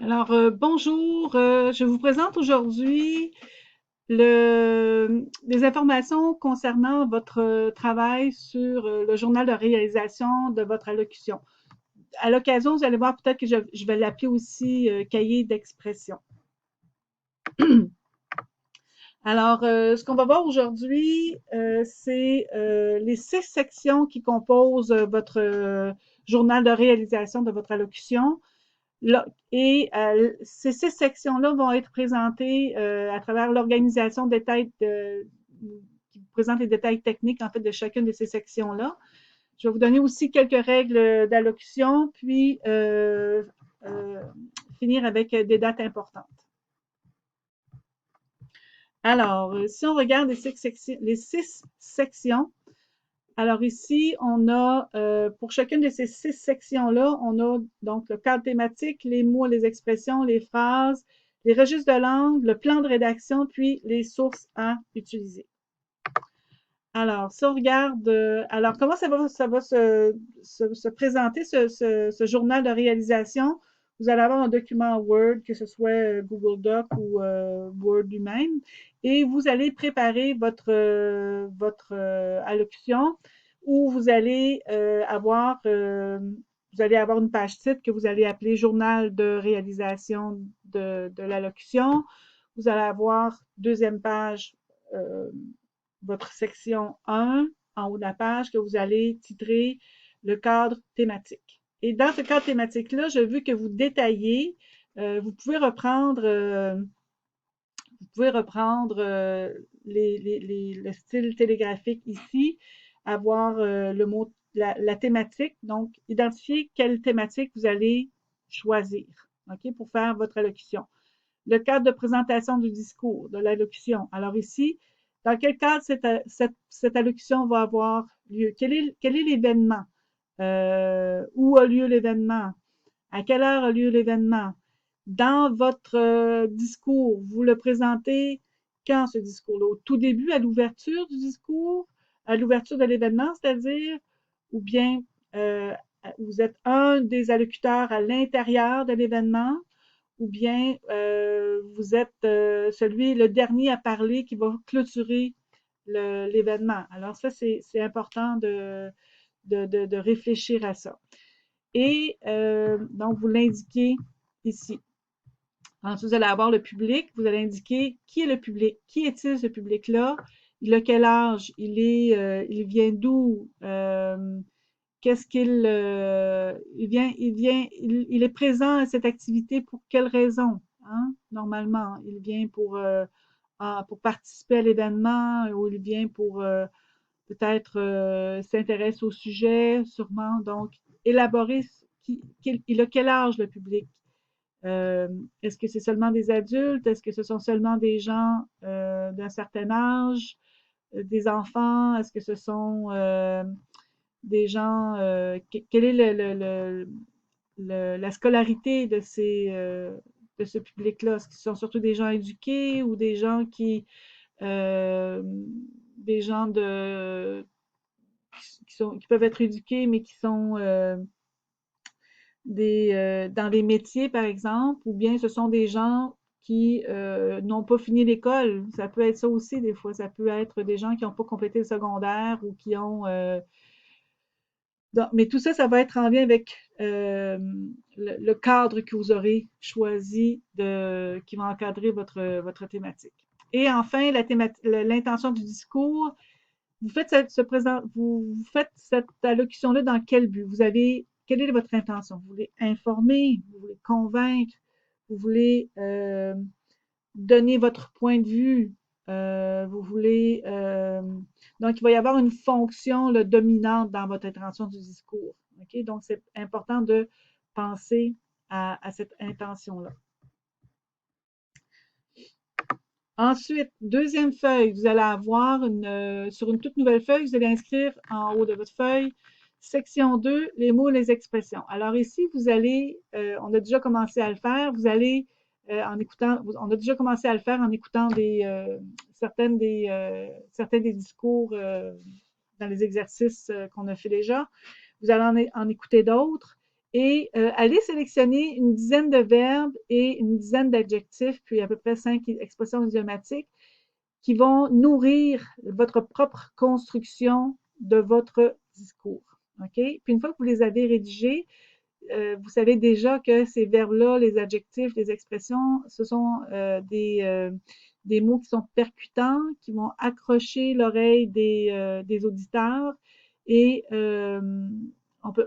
Alors, bonjour, je vous présente aujourd'hui des informations concernant votre travail sur le journal de réalisation de votre allocution. À l'occasion, vous allez voir peut-être que je vais l'appeler aussi cahier d'expression. Alors, ce qu'on va voir aujourd'hui, c'est les 6 sections qui composent votre journal de réalisation de votre allocution. Là, et ces 6 sections-là vont être présentées à travers l'organisation des détails qui vous présente les détails techniques en fait de chacune de ces sections-là. Je vais vous donner aussi quelques règles d'allocution, puis finir avec des dates importantes. Alors, si on regarde les 6 sections, alors ici, on a, pour chacune de ces 6 sections-là, on a donc le cadre thématique, les mots, les expressions, les phrases, les registres de langue, le plan de rédaction, puis les sources à utiliser. Alors, si on regarde, alors comment ça va se présenter ce journal de réalisation? Vous allez avoir un document Word, que ce soit Google Doc ou Word lui-même, et vous allez préparer votre allocution où vous allez avoir une page titre que vous allez appeler Journal de réalisation de l'allocution. Vous allez avoir deuxième page votre section 1 en haut de la page que vous allez titrer le cadre thématique. Et dans ce cadre thématique-là, je veux que vous détaillez, vous pouvez reprendre, le style télégraphique ici, avoir le mot, la thématique, donc identifier quelle thématique vous allez choisir, OK, pour faire votre allocution. Le cadre de présentation du discours, de l'allocution. Alors ici, dans quel cadre cette allocution va avoir lieu? Quel est l'événement? Où a lieu l'événement? À quelle heure a lieu l'événement? Dans votre discours, vous le présentez quand ce discours-là? Au tout début, à l'ouverture du discours, à l'ouverture de l'événement, c'est-à-dire, ou bien euh, vous êtes un des allocuteurs à l'intérieur de l'événement, ou bien vous êtes le dernier à parler qui va clôturer l'événement. Alors ça, c'est important de réfléchir à ça. Et donc, vous l'indiquez ici. Ensuite, vous allez avoir le public. Vous allez indiquer qui est le public. Qui est-il, ce public-là? Il a quel âge? Il vient d'où? Qu'est-ce il est présent à cette activité pour quelle raison? Hein? Normalement, il vient pour participer à l'événement ou il vient pour peut-être s'intéresser au sujet, sûrement. Donc, élaborer il a quel âge le public? Est-ce que c'est seulement des adultes? Est-ce que ce sont seulement des gens d'un certain âge? Des enfants? Est-ce que ce sont des gens, quelle est la scolarité de ce public-là? Est-ce que ce sont surtout des gens éduqués ou des gens euh, des gens qui peuvent être éduqués, mais qui sont dans les métiers, par exemple, ou bien ce sont des gens qui n'ont pas fini l'école. Ça peut être ça aussi, des fois. Ça peut être des gens qui n'ont pas complété le secondaire ou qui ont mais tout ça, ça va être en lien avec le cadre que vous aurez choisi qui va encadrer votre thématique. Et enfin, l'intention du discours. Vous faites cette allocution-là dans quel but? Quelle est votre intention? Vous voulez informer, vous voulez convaincre, vous voulez donner votre point de vue, vous voulez donc il va y avoir une fonction là, dominante dans votre intention du discours. OK? Donc, c'est important de penser à cette intention-là. Ensuite, deuxième feuille, vous allez avoir sur une toute nouvelle feuille, vous allez inscrire en haut de votre feuille, section 2, les mots et les expressions. Alors ici, on a déjà commencé à le faire, vous allez, on a déjà commencé à le faire en écoutant certains des discours dans les exercices qu'on a fait déjà. Vous allez en écouter d'autres et allez sélectionner une dizaine de verbes et une dizaine d'adjectifs, puis à peu près 5 expressions idiomatiques qui vont nourrir votre propre construction de votre discours. OK? Puis une fois que vous les avez rédigés, vous savez déjà que ces verbes-là, les adjectifs, les expressions, ce sont des mots qui sont percutants, qui vont accrocher l'oreille des auditeurs et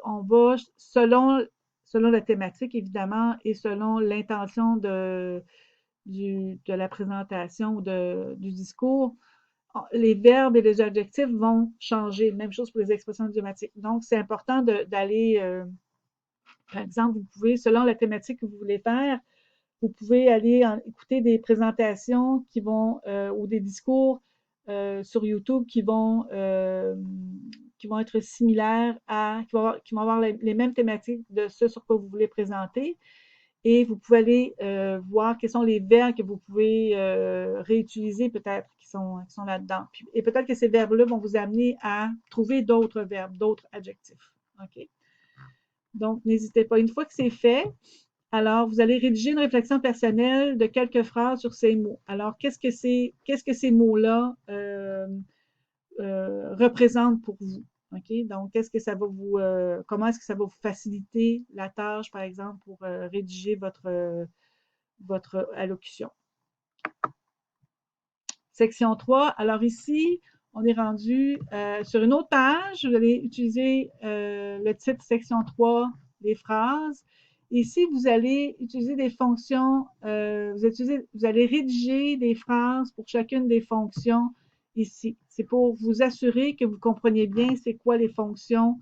on va, selon la thématique évidemment et selon l'intention de la présentation ou du discours, les verbes et les adjectifs vont changer. Même chose pour les expressions idiomatiques. Donc, c'est important d'aller, par exemple, vous pouvez, selon la thématique que vous voulez faire, vous pouvez aller écouter des présentations qui vont, ou des discours sur YouTube qui vont être similaires qui vont avoir les mêmes thématiques de ce sur quoi vous voulez présenter. Et vous pouvez aller voir quels sont les verbes que vous pouvez réutiliser peut-être qui sont là-dedans. Et peut-être que ces verbes-là vont vous amener à trouver d'autres verbes, d'autres adjectifs. OK? Donc, n'hésitez pas. Une fois que c'est fait, alors vous allez rédiger une réflexion personnelle de quelques phrases sur ces mots. Alors, qu'est-ce que ces mots-là représentent pour vous? OK? Donc, comment est-ce que ça va vous faciliter la tâche, par exemple, pour rédiger votre allocution? Section 3. Alors ici, on est rendu sur une autre page. Vous allez utiliser le titre section 3, les phrases. Ici, vous allez utiliser des fonctions, vous allez rédiger des phrases pour chacune des fonctions ici. C'est pour vous assurer que vous compreniez bien c'est quoi les fonctions,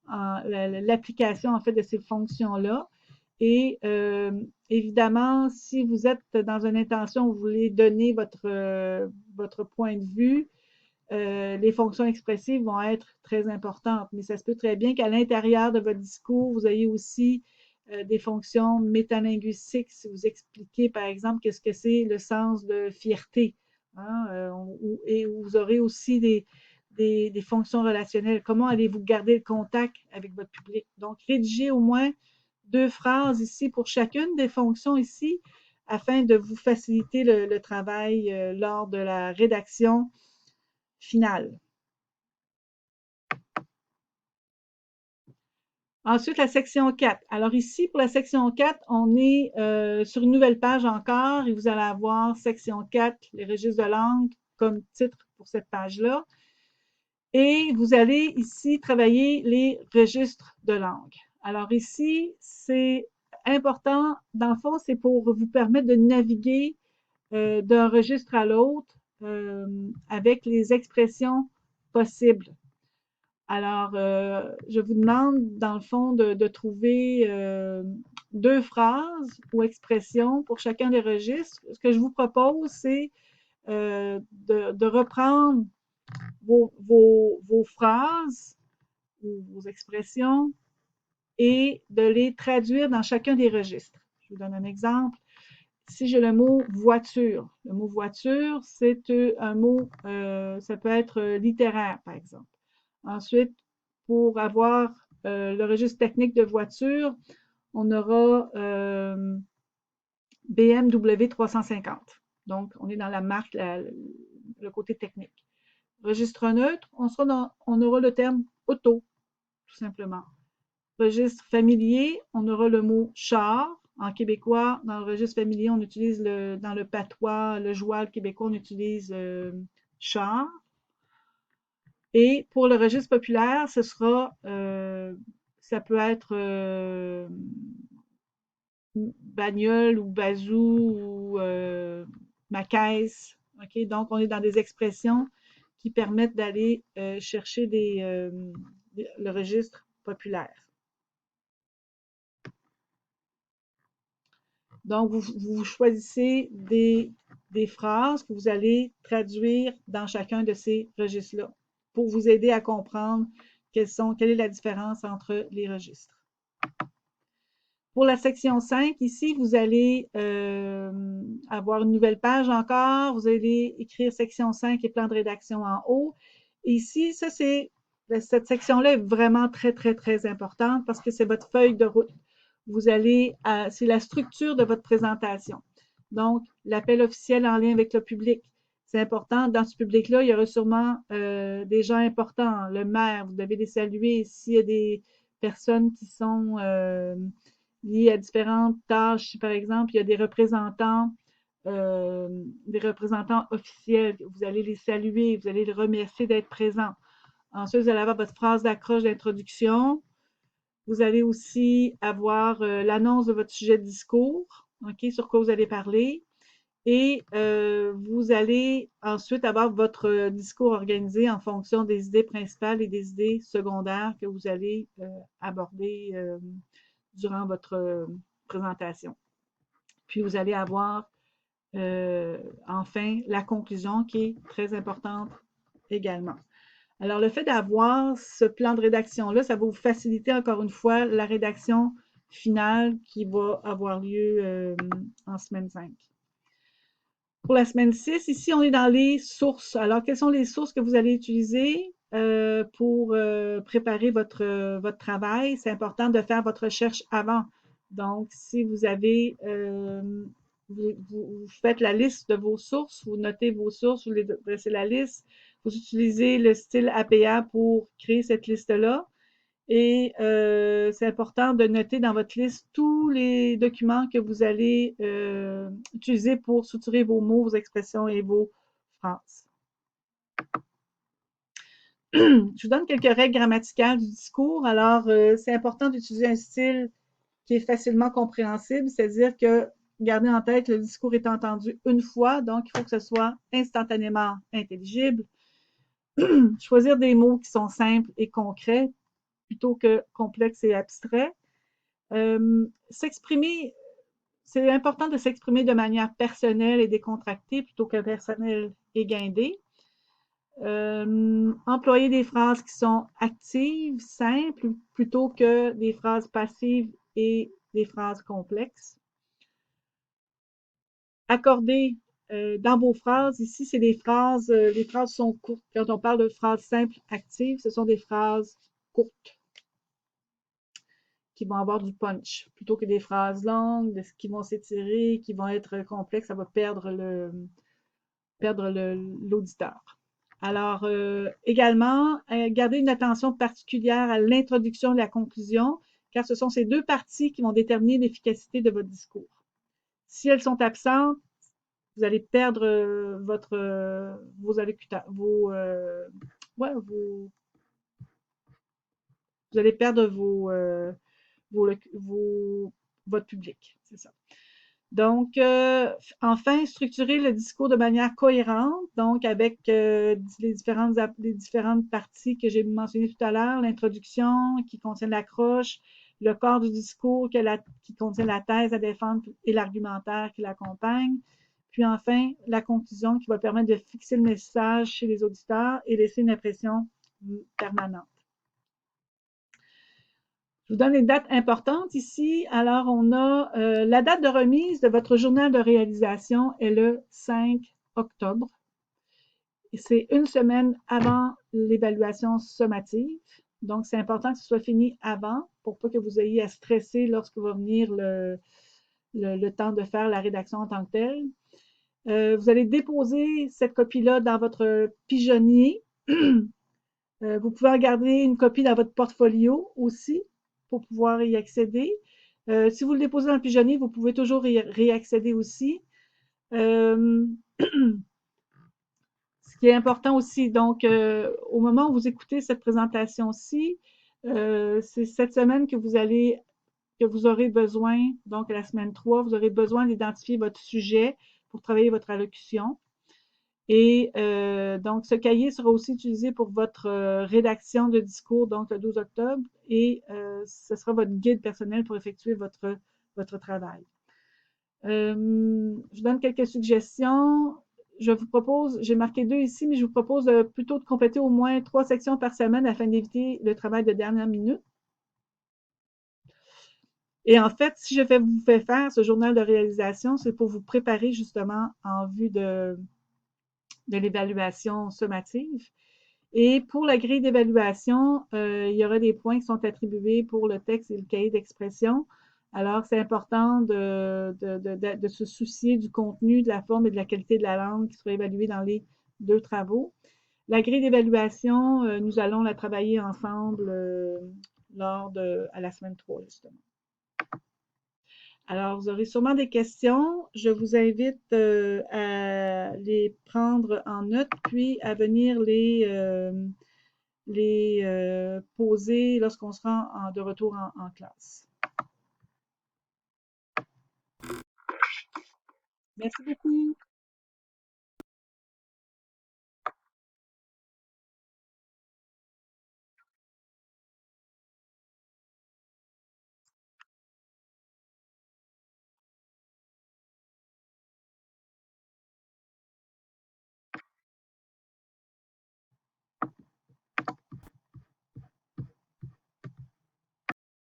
l'application en fait de ces fonctions-là. Et évidemment, si vous êtes dans une intention où vous voulez donner votre point de vue, les fonctions expressives vont être très importantes. Mais ça se peut très bien qu'à l'intérieur de votre discours, vous ayez aussi des fonctions métalinguistiques. Si vous expliquez, par exemple, qu'est-ce que c'est le sens de fierté. Hein, et vous aurez aussi des fonctions relationnelles. Comment allez-vous garder le contact avec votre public? Donc, rédigez au moins 2 phrases ici pour chacune des fonctions ici afin de vous faciliter le travail lors de la rédaction finale. Ensuite, la section 4. Alors ici, pour la section 4, on est sur une nouvelle page encore et vous allez avoir section 4, les registres de langue, comme titre pour cette page-là. Et vous allez ici travailler les registres de langue. Alors ici, c'est important, dans le fond, c'est pour vous permettre de naviguer d'un registre à l'autre avec les expressions possibles. Alors, je vous demande, dans le fond, de trouver 2 phrases ou expressions pour chacun des registres. Ce que je vous propose, c'est de reprendre vos phrases ou vos expressions et de les traduire dans chacun des registres. Je vous donne un exemple. Si j'ai le mot voiture, le mot voiture, c'est un mot, ça peut être littéraire, par exemple. Ensuite, pour avoir le registre technique de voiture, on aura BMW 350. Donc, on est dans la marque, le côté technique. Registre neutre, on aura le terme auto, tout simplement. Registre familier, on aura le mot char. En québécois, dans le registre familier, on utilise dans le patois, le joual québécois, on utilise char. Et pour le registre populaire, ce sera, ça peut être bagnole ou bazou ou ma caisse. OK? Donc, on est dans des expressions qui permettent d'aller chercher le registre populaire. Donc, vous choisissez des phrases que vous allez traduire dans chacun de ces registres-là pour vous aider à comprendre quelle est la différence entre les registres. Pour la section 5, ici, vous allez avoir une nouvelle page encore. Vous allez écrire section 5 et plan de rédaction en haut. Et ici, ça, c'est Cette section-là est vraiment très, très, très importante parce que c'est votre feuille de route. C'est la structure de votre présentation. Donc, l'appel officiel en lien avec le public. C'est important. Dans ce public-là, il y aura sûrement des gens importants. Le maire, vous devez les saluer. S'il y a des personnes qui sont liées à différentes tâches, si par exemple, il y a des représentants officiels, vous allez les saluer, vous allez les remercier d'être présents. Ensuite, vous allez avoir votre phrase d'accroche d'introduction. Vous allez aussi avoir l'annonce de votre sujet de discours, OK, sur quoi vous allez parler. Et vous allez ensuite avoir votre discours organisé en fonction des idées principales et des idées secondaires que vous allez aborder durant votre présentation. Puis vous allez avoir enfin la conclusion qui est très importante également. Alors, le fait d'avoir ce plan de rédaction-là, ça va vous faciliter encore une fois la rédaction finale qui va avoir lieu en semaine 5. Pour la semaine 6, ici, on est dans les sources. Alors, quelles sont les sources que vous allez utiliser pour préparer votre travail? C'est important de faire votre recherche avant. Donc, si vous avez, vous faites la liste de vos sources, vous notez vos sources, vous dressez la liste, vous utilisez le style APA pour créer cette liste-là. Et c'est important de noter dans votre liste tous les documents que vous allez utiliser pour structurer vos mots, vos expressions et vos phrases. Je vous donne quelques règles grammaticales du discours. Alors, c'est important d'utiliser un style qui est facilement compréhensible, c'est-à-dire que gardez en tête, le discours est entendu une fois, donc il faut que ce soit instantanément intelligible. Choisir des mots qui sont simples et concrets plutôt que complexes et abstraits. S'exprimer, c'est important de s'exprimer de manière personnelle et décontractée plutôt que personnelle et guindée. Employer des phrases qui sont actives, simples, plutôt que des phrases passives et des phrases complexes. Accorder dans vos phrases, ici, c'est les phrases sont courtes. Quand on parle de phrases simples, actives, ce sont des phrases courtes qui vont avoir du punch, plutôt que des phrases longues, qui vont s'étirer, qui vont être complexes, ça va perdre l'auditeur. Alors, également, garder une attention particulière à l'introduction et la conclusion, car ce sont ces deux parties qui vont déterminer l'efficacité de votre discours. Si elles sont absentes, vous allez perdre vos allocuteurs, vous allez perdre votre public, c'est ça. Donc, enfin, structurer le discours de manière cohérente, donc avec les différentes parties que j'ai mentionnées tout à l'heure, l'introduction qui contient l'accroche, le corps du discours qui contient la thèse à défendre et l'argumentaire qui l'accompagne, puis enfin, la conclusion qui va permettre de fixer le message chez les auditeurs et laisser une impression permanente. Je vous donne les dates importantes ici. Alors, on a la date de remise de votre journal de réalisation est le 5 octobre. C'est une semaine avant l'évaluation sommative. Donc, c'est important que ce soit fini avant pour pas que vous ayez à stresser lorsque va venir le temps de faire la rédaction en tant que telle. Vous allez déposer cette copie-là dans votre pigeonnier. Vous pouvez en garder une copie dans votre portfolio aussi pour pouvoir y accéder. Si vous le déposez dans le pigeonnier, vous pouvez toujours y réaccéder aussi. Ce qui est important aussi, donc, au moment où vous écoutez cette présentation-ci, c'est cette semaine que vous aurez besoin, donc la semaine 3, vous aurez besoin d'identifier votre sujet pour travailler votre allocution. Et donc, ce cahier sera aussi utilisé pour votre rédaction de discours, donc le 12 octobre, et ce sera votre guide personnel pour effectuer votre travail. Je vous donne quelques suggestions. Je vous propose, j'ai marqué 2 ici, mais je vous propose plutôt de compléter au moins 3 sections par semaine afin d'éviter le travail de dernière minute. Et en fait, si je vous fais faire ce journal de réalisation, c'est pour vous préparer justement en vue de l'évaluation sommative. Et pour la grille d'évaluation, il y aura des points qui sont attribués pour le texte et le cahier d'expression. Alors, c'est important de se soucier du contenu, de la forme et de la qualité de la langue qui sera évaluée dans les deux travaux. La grille d'évaluation, nous allons la travailler ensemble à la semaine 3, justement. Alors, vous aurez sûrement des questions. Je vous invite à les prendre en note, puis à venir les poser lorsqu'on sera de retour en classe. Merci beaucoup.